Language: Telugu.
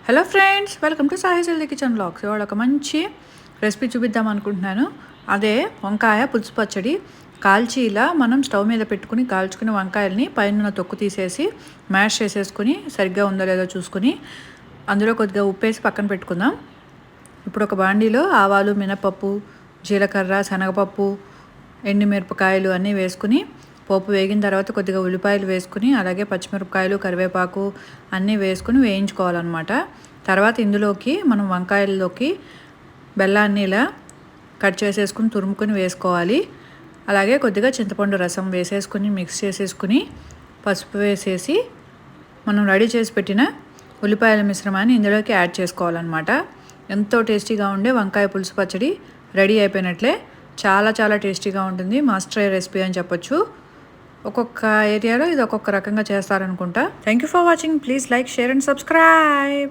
హలో ఫ్రెండ్స్, వెల్కమ్ టు సాహిస్ హెల్తీ కిచెన్ వ్లాగ్స్. ఇవాళ ఒక మంచి రెసిపీ చూపిద్దాం అనుకుంటున్నాను. అదే వంకాయ పులుసు పచ్చడి. కాల్చి ఇలా మనం స్టవ్ మీద పెట్టుకుని కాల్చుకుని వంకాయల్ని పైన తొక్కు తీసేసి మ్యాష్ చేసేసుకుని సరిగ్గా ఉందో లేదో చూసుకుని అందులో కొద్దిగా ఉప్పేసి పక్కన పెట్టుకుందాం. ఇప్పుడు ఒక బాండీలో ఆవాలు, మినపప్పు, జీలకర్ర, శనగపప్పు, ఎండుమిరపకాయలు అన్నీ వేసుకుని పోపు వేగిన తర్వాత కొద్దిగా ఉల్లిపాయలు వేసుకుని అలాగే పచ్చిమిరపకాయలు, కరివేపాకు అన్నీ వేసుకుని వేయించుకోవాలన్నమాట. తర్వాత ఇందులోకి మనం వంకాయల్లోకి బెల్లాన్ని ఇలా కట్ చేసేసుకుని తురుముకొని వేసుకోవాలి. అలాగే కొద్దిగా చింతపండు రసం వేసేసుకుని మిక్స్ చేసేసుకుని పసుపు వేసేసి మనం రెడీ చేసి పెట్టిన ఉల్లిపాయల మిశ్రమాన్ని ఇందులోకి యాడ్ చేసుకోవాలన్నమాట. ఎంతో టేస్టీగా ఉండే వంకాయ పులుసు పచ్చడి రెడీ అయిపోయినట్లే. చాలా చాలా టేస్టీగా ఉంటుంది. మస్ట్ ట్రై రెసిపీ అని చెప్పొచ్చు. ఒక్కొక్క ఏరియాలో ఇది ఒక్కొక్క రకంగా చేస్తారనుకుంటా. Thank you for watching. Please like, share and subscribe.